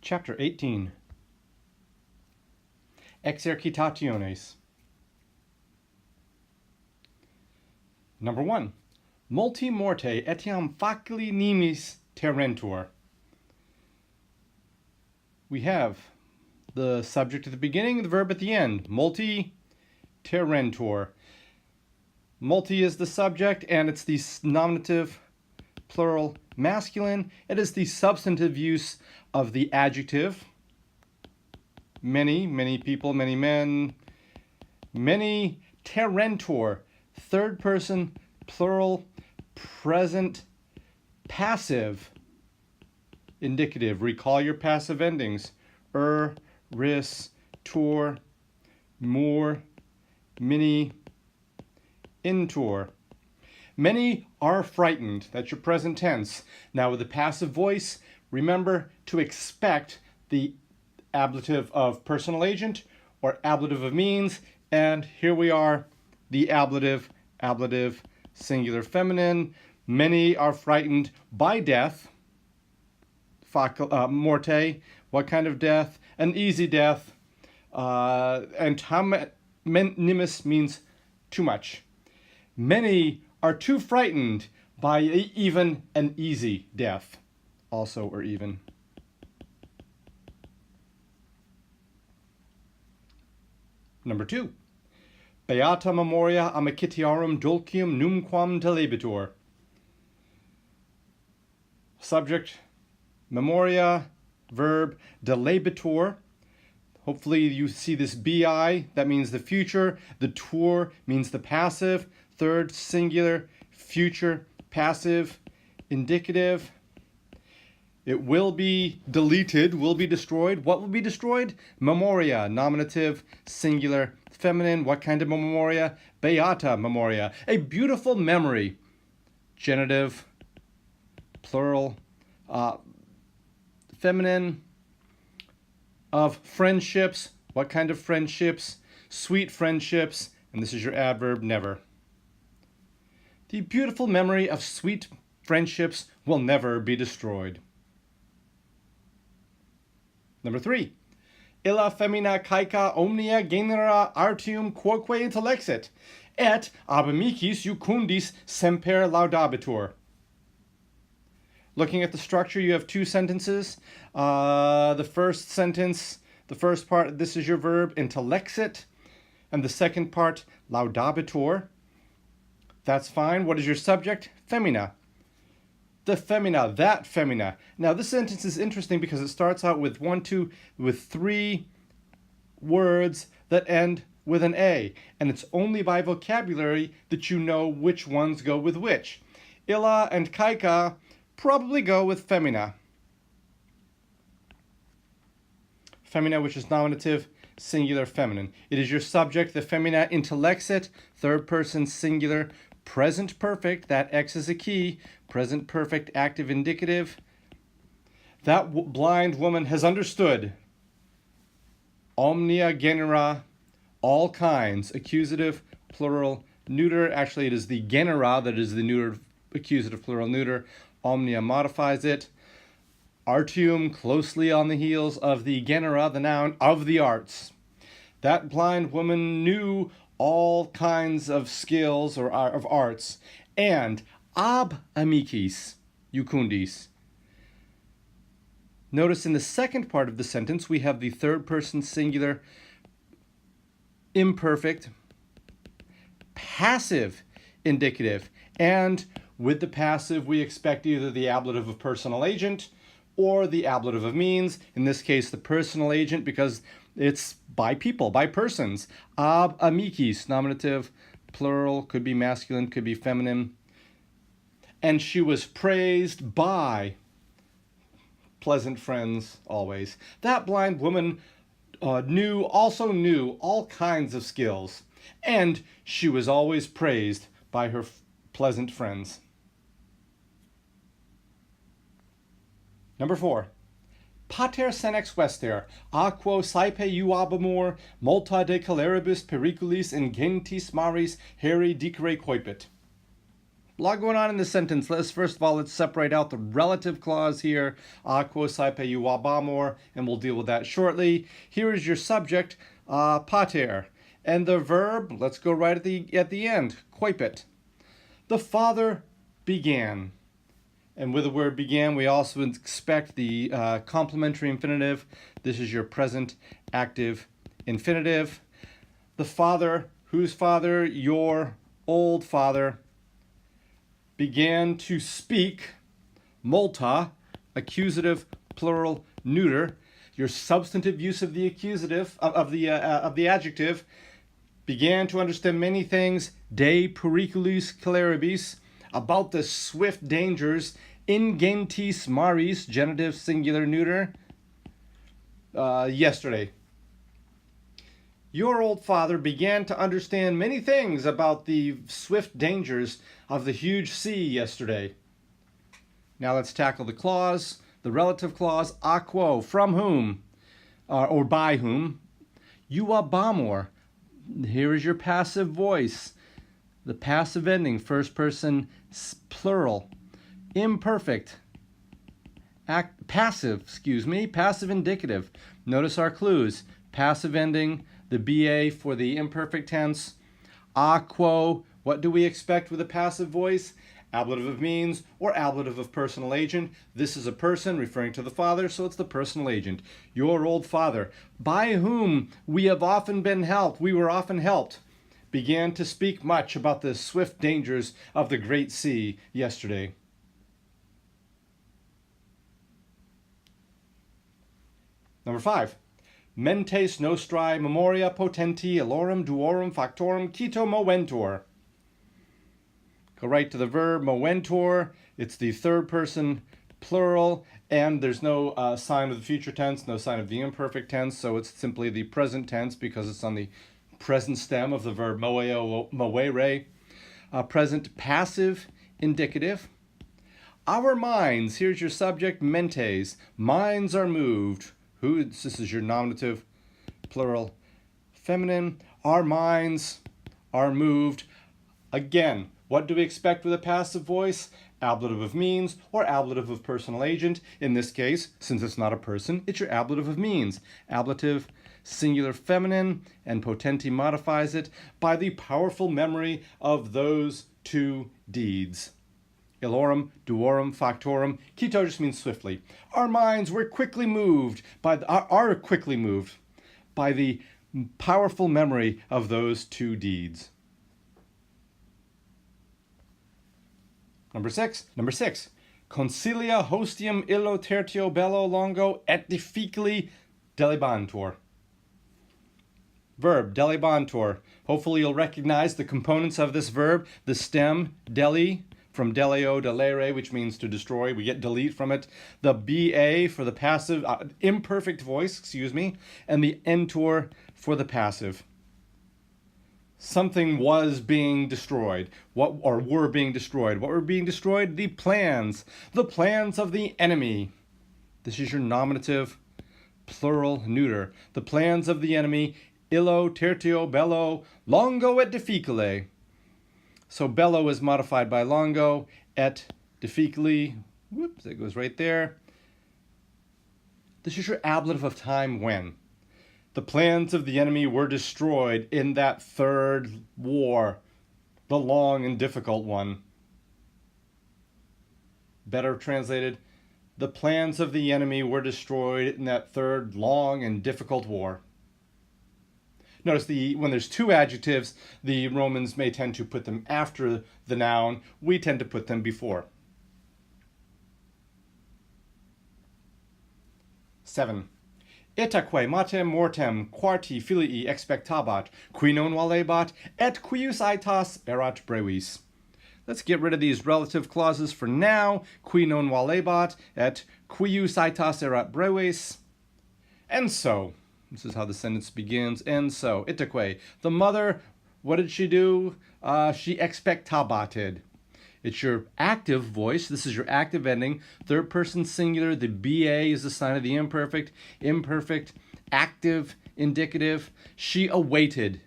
Chapter 18. Exercitationes. Number 1. Multi morte etiam facili nimis terrentur. We have the subject at the beginning, the verb at the end. Multi terrentur. Multi is the subject, and it's the nominative plural masculine. It is the substantive use of the adjective. Many, many people, many men. Many terrentur. Third person plural present passive indicative. Recall your passive endings. Ris, tour, more, many, intour. Many are frightened. That's your present tense. Now with the passive voice, remember to expect the ablative of personal agent or ablative of means. And here we are, the ablative, singular feminine. Many are frightened by death. Morte, what kind of death? An easy death. And nimis means too much. Many are too frightened by even an easy death, also or even. Number 2. Beata memoria amicitiarum dulcium numquam telebitur. Subject, memoria, verb, delebitur. Hopefully you see this bi, that means the future. The tour means the passive. Third, singular, future, passive, indicative. It will be deleted, will be destroyed. What will be destroyed? Memoria, nominative, singular, feminine. What kind of memoria? Beata memoria, a beautiful memory. Genitive, plural, feminine, of friendships. What kind of friendships? Sweet friendships. And this is your adverb, never. The beautiful memory of sweet friendships will never be destroyed. Number 3. Illa femina caeca omnia genera artium quoque intellexit, et ab amicis iucundis semper laudabitur. Looking at the structure, you have two sentences. The first sentence, the first part, this is your verb, intellexit. And the second part, laudabitur. That's fine. What is your subject? Femina. The femina, that femina. Now this sentence is interesting because it starts out with three words that end with an A. And it's only by vocabulary that you know which ones go with which. Illa and caeca probably go with femina. Femina, which is nominative, singular, feminine. It is your subject, the femina, intellexit, third person, singular, present perfect, that X is a key, present perfect, active indicative. That blind woman has understood. Omnia genera, all kinds, accusative, plural, neuter. Actually, it is the genera that is the neuter, accusative, plural, neuter. Omnia modifies it. Artium, closely on the heels of the genera, the noun, of the arts. That blind woman knew all kinds of skills or of arts. And ab amicis iucundis. Notice in the second part of the sentence, we have the third person singular imperfect passive indicative. And with the passive, we expect either the ablative of personal agent or the ablative of means. In this case, the personal agent, because it's by people, by persons. Ab amicis, nominative, plural, could be masculine, could be feminine. And she was praised by pleasant friends always. That blind woman also knew all kinds of skills. And she was always praised by her pleasant friends. Number 4. Pater senex vester, aquo saepe iuabamur, multa de caleribus periculis in gentis maris heri dicere coipit. A lot going on in this sentence. First of all, let's separate out the relative clause here, a quo saipe iuabamur, and we'll deal with that shortly. Here is your subject, pater, and the verb. Let's go right at the end, coipet. The father began. And with the word began, we also expect the complementary infinitive. This is your present active infinitive. The father, whose father? Your old father, began to speak. Multa, accusative, plural, neuter. Your substantive use of the accusative, of the adjective, began to understand many things, de periculis celeribus, about the swift dangers, in gentis maris, genitive, singular, neuter, yesterday. Your old father began to understand many things about the swift dangers of the huge sea yesterday. Now let's tackle the clause, the relative clause, a quo, from whom, or by whom. Iuabamur. Here is your passive voice. The passive ending, first person plural, imperfect, passive indicative. Notice our clues. Passive ending, the BA for the imperfect tense. A quo, what do we expect with a passive voice? Ablative of means or ablative of personal agent. This is a person referring to the father, so it's the personal agent. Your old father, by whom we have often been helped, we were often helped, began to speak much about the swift dangers of the great sea yesterday. Number 5. Mentes nostrae memoria potenti illorum duorum factorum cito moventur. Go right to the verb moventur. It's the third person plural, and there's no sign of the future tense, no sign of the imperfect tense, so it's simply the present tense because it's on the present stem of the verb moere. Present passive indicative. Our minds, here's your subject, mentes. Minds are moved. This is your nominative, plural, feminine. Our minds are moved. Again, what do we expect with a passive voice? Ablative of means or ablative of personal agent. In this case, since it's not a person, it's your ablative of means. Ablative, singular feminine, and potenti modifies it by the powerful memory of those two deeds. Illorum, duorum, factorum. Cito just means swiftly. Our minds were quickly moved are quickly moved by the powerful memory of those two deeds. Number six. Consilia hostium illo tertio bello longo et difficili delibantur. Verb, delibantur. Hopefully you'll recognize the components of this verb. The stem, deli, from deleo, delere, which means to destroy. We get delete from it. The BA for the passive, imperfect voice, and the entor for the passive. Something was being destroyed. Were being destroyed. What were being destroyed? The plans of the enemy. This is your nominative, plural, neuter. The plans of the enemy, illo, tertio, bello, longo et difficile. So bello is modified by longo, et difficile, whoops, it goes right there. This is your ablative of time when. The plans of the enemy were destroyed in that third war, the long and difficult one. Better translated, the plans of the enemy were destroyed in that third long and difficult war. Notice when there's two adjectives, the Romans may tend to put them after the noun. We tend to put them before. 7. Itaque matem mortem quarti filii expectabat, qui non valebat, et quius aetas erat brevis. Let's get rid of these relative clauses for now. Qui non valebat, et quius aetas erat brevis. And so. This is how the sentence begins. And so, itaque, the mother, what did she do? She expectabated. It's your active voice. This is your active ending. Third person singular. The BA is the sign of the imperfect. Imperfect, active, indicative. She awaited.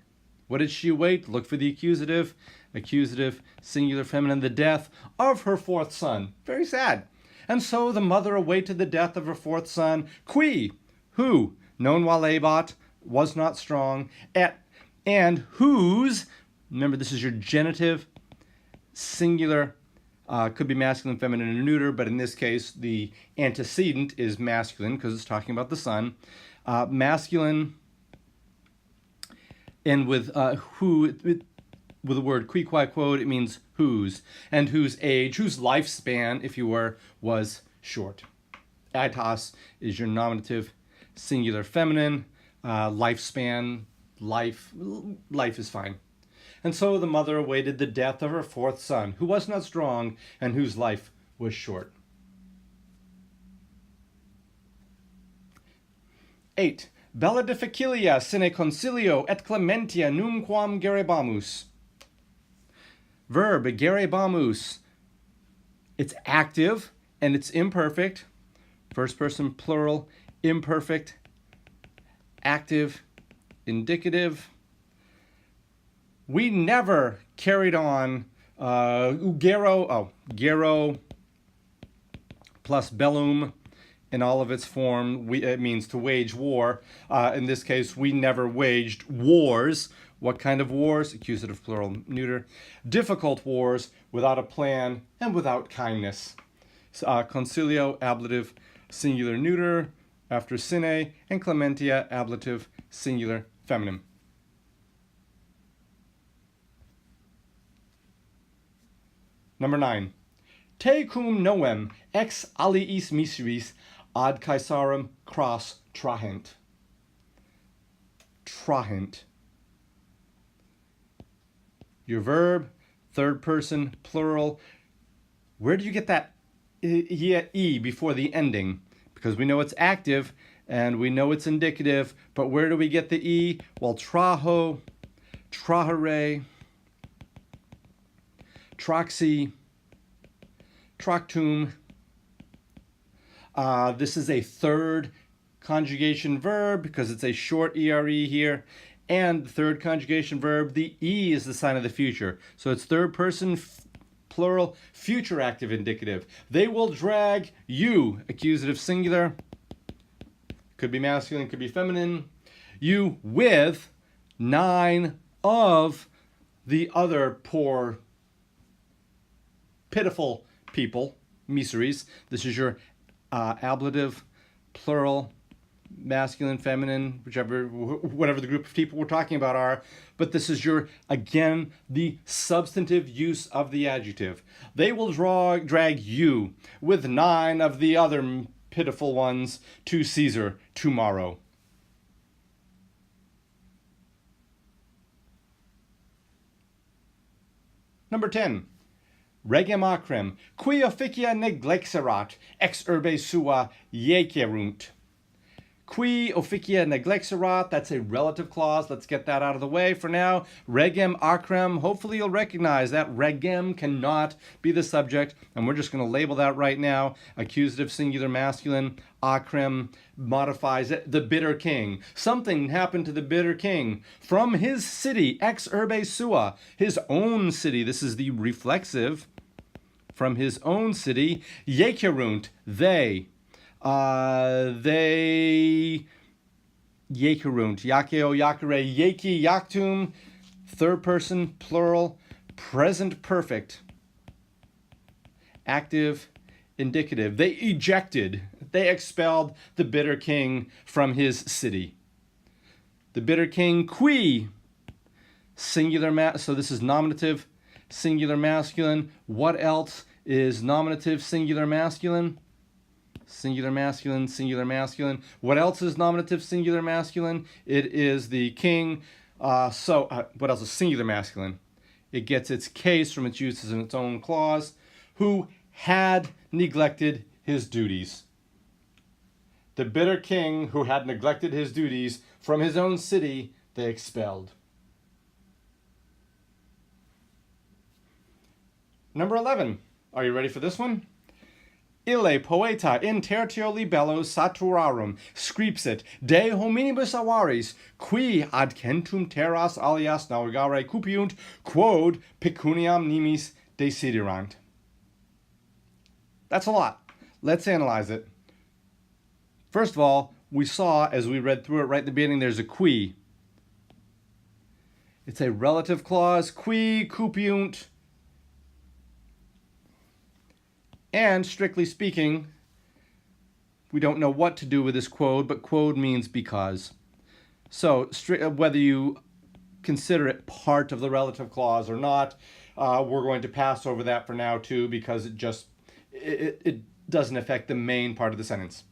What did she await? Look for the accusative. accusative, singular feminine, the death of her fourth son. Very sad. And so the mother awaited the death of her fourth son, qui, who, non valebat, was not strong, and whose, remember this is your genitive, singular, could be masculine, feminine, and neuter, but in this case the antecedent is masculine because it's talking about the son. Masculine, and with who, with the word qui, qui, quod, it means whose, and whose age, whose lifespan, if you were, was short. Aitos is your nominative, singular feminine, lifespan, life is fine. And so the mother awaited the death of her fourth son, who was not strong and whose life was short. 8. Bella difficilia sine concilio et clementia nunquam gerebamus. Verb, gerebamus. It's active and it's imperfect. First person plural, imperfect, active, indicative. We never carried on gero plus bellum in all of its form. It means to wage war. In this case, we never waged wars. What kind of wars? Accusative, plural, neuter. Difficult wars without a plan and without kindness. Concilio, ablative, singular, neuter, after sine, and clementia, ablative, singular, feminine. Number 9. Te cum noem ex aliis miseris ad Caesarem cras trahent. Trahent. Your verb, third person, plural. Where do you get that e before the ending? Because we know it's active and we know it's indicative, but where do we get the e? Well, traho, trahere, troxy, tractum. This is a third conjugation verb because it's a short ere here. And the third conjugation verb, the e is the sign of the future. So it's third person, plural, future active indicative. They will drag you, accusative singular. Could be masculine, could be feminine. You with 9 of the other poor, pitiful people, miseries. This is your ablative, plural, masculine, feminine, whatever the group of people we're talking about are. But this is your, again, the substantive use of the adjective. They will drag you with 9 of the other pitiful ones to Caesar tomorrow. Number 10. Regem acrem, qui officia neglexerat, ex urbe sua iecerunt. Qui officia neglexerat, that's a relative clause. Let's get that out of the way for now. Regem acrem, hopefully you'll recognize that regem cannot be the subject, and we're just going to label that right now. Accusative singular masculine, acrem modifies it, the bitter king. Something happened to the bitter king from his city, ex urbe sua, his own city. This is the reflexive. From his own city, iecerunt, they iecerunt, iakeo, iacere, ieci, iactum, third person, plural, present perfect, active, indicative. They ejected, they expelled the bitter king from his city. The bitter king, qui, singular, so this is nominative, singular masculine. What else is nominative, singular masculine? Singular masculine, singular masculine. What else is nominative, singular masculine? It is the king. What else is singular masculine? It gets its case from its uses in its own clause. Who had neglected his duties. The bitter king who had neglected his duties from his own city, they expelled. Number 11. Are you ready for this one? Ille poeta in tertio libello saturarum scripsit de hominibus avaris, qui ad centum terras alias navigare cupiunt, quod pecuniam nimis desiderant. That's a lot. Let's analyze it. First of all, we saw, as we read through it right at the beginning, there's a qui. It's a relative clause, qui cupiunt. And strictly speaking, we don't know what to do with this quod, but quod means because. So whether you consider it part of the relative clause or not, we're going to pass over that for now too, because it doesn't affect the main part of the sentence.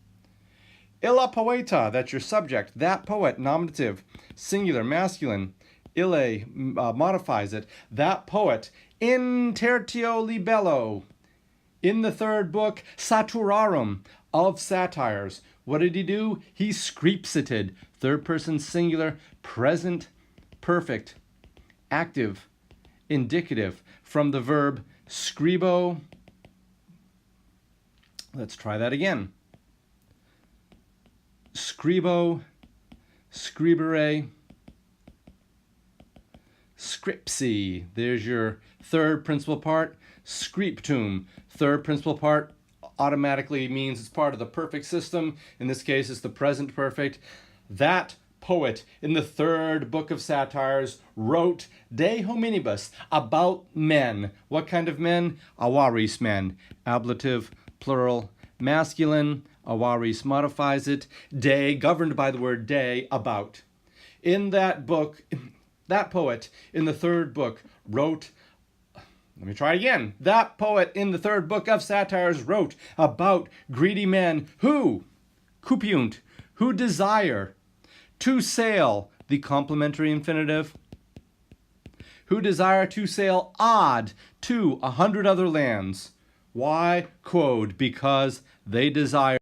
Illa poeta, that's your subject. That poet, nominative, singular, masculine. Ille modifies it. That poet, in tertio libello, in the third book, saturarum, of satires. What did he do? He scripsited. Third person singular, present, perfect, active, indicative, from the verb scribo. Let's try that again. Scribo, scribere, scripsi. There's your third principal part. Scriptum, third principal part, automatically means it's part of the perfect system. In this case, it's the present perfect. That poet in the third book of satires wrote de hominibus, about men. What kind of men? Avaris men. Ablative, plural, masculine. Avaris modifies it. De, governed by the word de, about. In that book, that poet in the third book wrote, let me try again. That poet in the third book of satires wrote about greedy men who, cupiunt, who desire to sail, the complementary infinitive, who desire to sail ad to 100 other lands. Why? Quod, because they desire